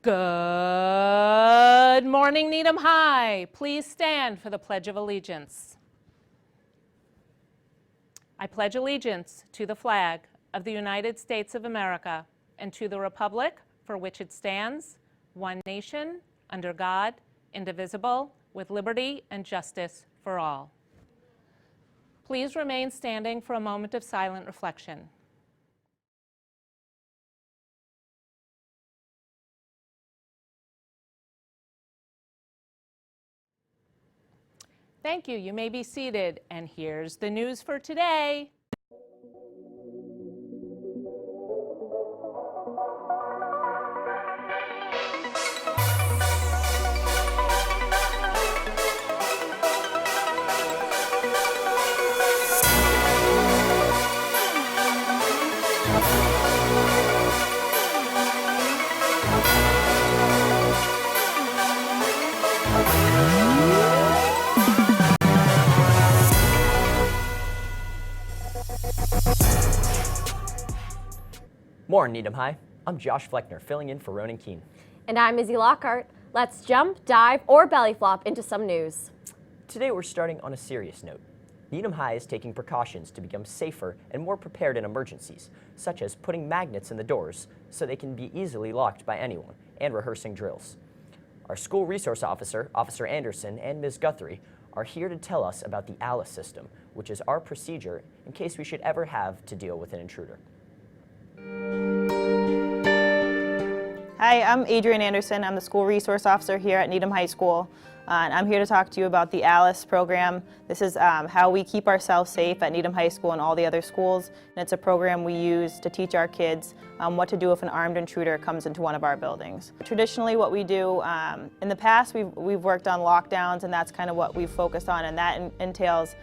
Good morning, Needham High. Please stand for the Pledge of Allegiance. I pledge allegiance to the flag of the United States of America and to the republic for which it stands, one nation, under God, indivisible, with liberty and justice for all. Please remain standing for a moment of silent reflection. Thank you. You may be seated. And here's the news for today. More Needham High. I'm Josh Fleckner, filling in for Ronan Keene. And I'm Izzy Lockhart. Let's jump, dive, or belly flop into some news. Today we're starting on a serious note. Needham High is taking precautions to become safer and more prepared in emergencies, such as putting magnets in the doors so they can be easily locked by anyone, and rehearsing drills. Our school resource officer, Officer Anderson, and Ms. Guthrie are here to tell us about the ALICE system, which is our procedure in case we should ever have to deal with an intruder. Hi, I'm Adrienne Anderson. I'm the school resource officer here at Needham High School. And I'm here to talk to you about the ALICE program. This is how we keep ourselves safe at Needham High School and all the other schools. And it's a program we use to teach our kids what to do if an armed intruder comes into one of our buildings. Traditionally, what we do, in the past, we've worked on lockdowns, and that's kind of what we've focused on, and that entails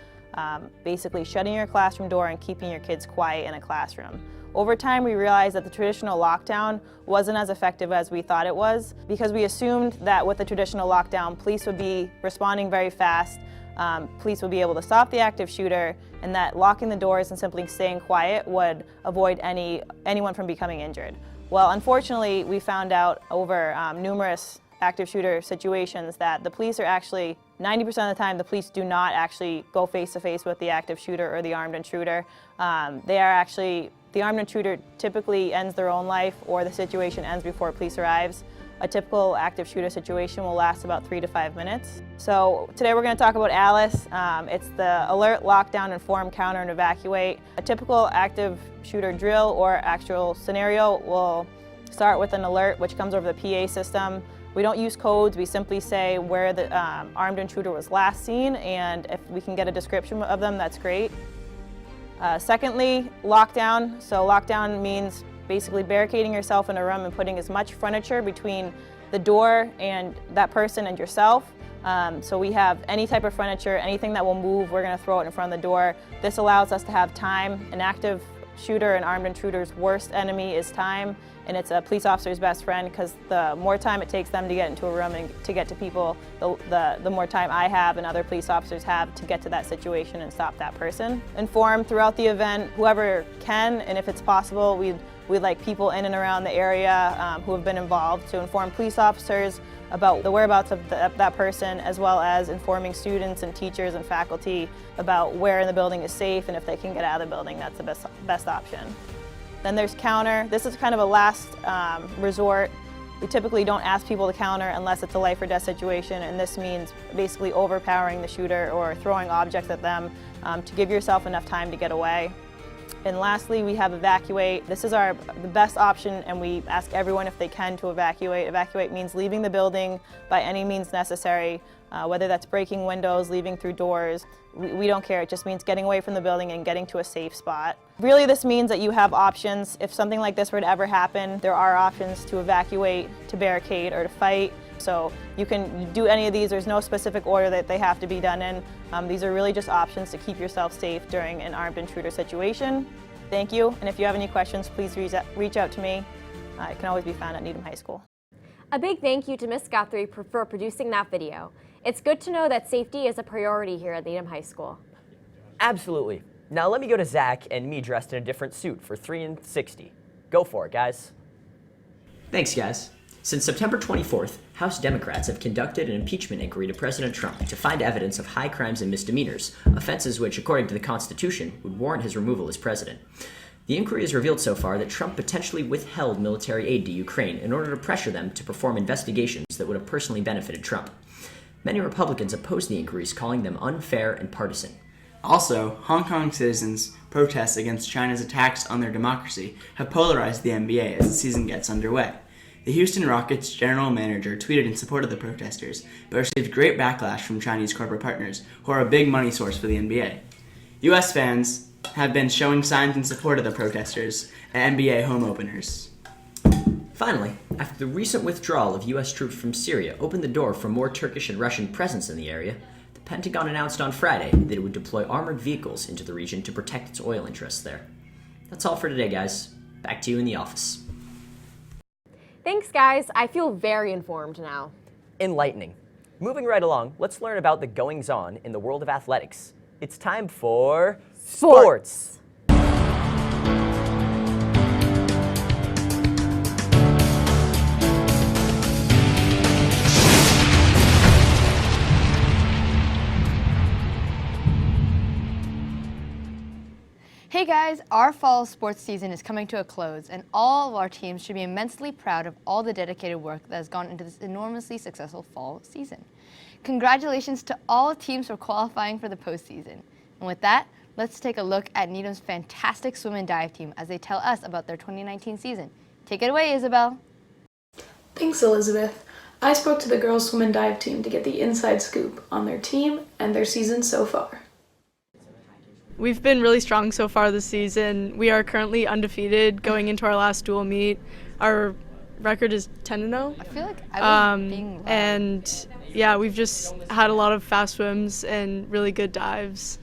basically shutting your classroom door and keeping your kids quiet in a classroom. Over time, we realized that the traditional lockdown wasn't as effective as we thought it was, because we assumed that with the traditional lockdown, police would be responding very fast, police would be able to stop the active shooter, and that locking the doors and simply staying quiet would avoid anyone from becoming injured. Well, unfortunately, we found out over numerous active shooter situations that the police are actually, 90% of the time, the police do not actually go face-to-face with the active shooter or the armed intruder. The armed intruder typically ends their own life, or the situation ends before police arrives. A typical active shooter situation will last about 3 to 5 minutes. So today we're going to talk about ALICE. It's the alert, lockdown, inform, counter, and evacuate. A typical active shooter drill or actual scenario will start with an alert, which comes over the PA system. We don't use codes, we simply say where the armed intruder was last seen, and if we can get a description of them, that's great. Secondly, lockdown. So lockdown means basically barricading yourself in a room and putting as much furniture between the door and that person and yourself. So we have any type of furniture, anything that will move, we're going to throw it in front of the door. This allows us to have time. An active shooter and armed intruder's worst enemy is time, and it's a police officer's best friend, because the more time it takes them to get into a room and to get to people, the more time I have and other police officers have to get to that situation and stop that person. Inform throughout the event, whoever can, and if it's possible, we'd like people in and around the area who have been involved to inform police officers about the whereabouts of that person, as well as informing students and teachers and faculty about where in the building is safe, and if they can get out of the building, that's the best option. Then there's counter. This is kind of a last resort. We typically don't ask people to counter unless it's a life or death situation, and this means basically overpowering the shooter or throwing objects at them to give yourself enough time to get away. And lastly, we have evacuate. This is the best option, and we ask everyone if they can to evacuate. Evacuate means leaving the building by any means necessary, whether that's breaking windows, leaving through doors. We don't care. It just means getting away from the building and getting to a safe spot. Really, this means that you have options. If something like this were to ever happen, there are options to evacuate, to barricade, or to fight. So you can do any of these. There's no specific order that they have to be done in. These are really just options to keep yourself safe during an armed intruder situation. Thank you, and if you have any questions, please reach out to me. It can always be found at Needham High School. A big thank you to Ms. Guthrie for producing that video. It's good to know that safety is a priority here at Needham High School. Absolutely. Now let me go to Zach and me dressed in a different suit for 3 and 60. Go for it, guys. Thanks, guys. Since September 24th, House Democrats have conducted an impeachment inquiry to President Trump to find evidence of high crimes and misdemeanors, offenses which, according to the Constitution, would warrant his removal as president. The inquiry has revealed so far that Trump potentially withheld military aid to Ukraine in order to pressure them to perform investigations that would have personally benefited Trump. Many Republicans oppose the inquiries, calling them unfair and partisan. Also, Hong Kong citizens' protests against China's attacks on their democracy have polarized the NBA as the season gets underway. The Houston Rockets' general manager tweeted in support of the protesters, but received great backlash from Chinese corporate partners, who are a big money source for the NBA. U.S. fans have been showing signs in support of the protesters at NBA home openers. Finally, after the recent withdrawal of U.S. troops from Syria opened the door for more Turkish and Russian presence in the area, the Pentagon announced on Friday that it would deploy armored vehicles into the region to protect its oil interests there. That's all for today, guys. Back to you in the office. Thanks, guys. I feel very informed now. Enlightening. Moving right along, let's learn about the goings-on in the world of athletics. It's time for sports. Hey guys, our fall sports season is coming to a close, and all of our teams should be immensely proud of all the dedicated work that has gone into this enormously successful fall season. Congratulations to all teams for qualifying for the postseason. And with that, let's take a look at Needham's fantastic swim and dive team as they tell us about their 2019 season. Take it away, Isabel. Thanks, Elizabeth. I spoke to the girls' swim and dive team to get the inside scoop on their team and their season so far. We've been really strong so far this season. We are currently undefeated going into our last dual meet. Our record is 10-0. I feel like I was being loud. And yeah, we've just had a lot of fast swims and really good dives.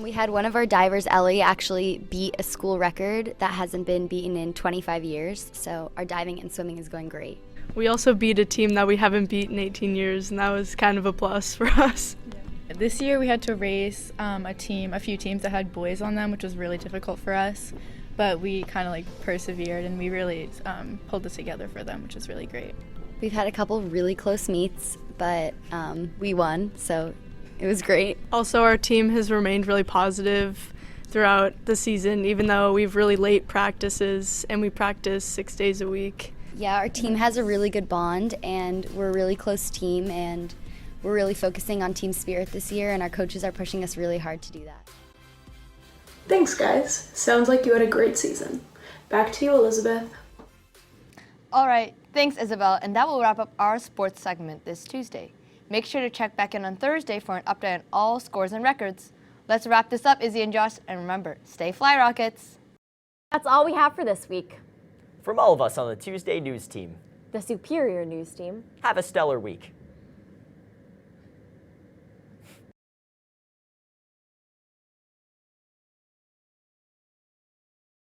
We had one of our divers, Ellie, actually beat a school record that hasn't been beaten in 25 years. So our diving and swimming is going great. We also beat a team that we haven't beat in 18 years, and that was kind of a plus for us. This year we had to race a few teams that had boys on them, which was really difficult for us, but we kind of persevered and we really pulled it together for them, which is really great. We've had a couple really close meets, but we won, so it was great. Also, our team has remained really positive throughout the season, even though we've really late practices and we practice 6 days a week. Yeah, our team has a really good bond and we're a really close team, and we're really focusing on team spirit this year, and our coaches are pushing us really hard to do that. Thanks, guys. Sounds like you had a great season. Back to you, Elizabeth. All right, thanks, Isabel, and that will wrap up our sports segment this Tuesday. Make sure to check back in on Thursday for an update on all scores and records. Let's wrap this up, Izzy and Josh, and remember, stay Fly Rockets. That's all we have for this week. From all of us on the Tuesday News team, The superior news team. have a stellar week.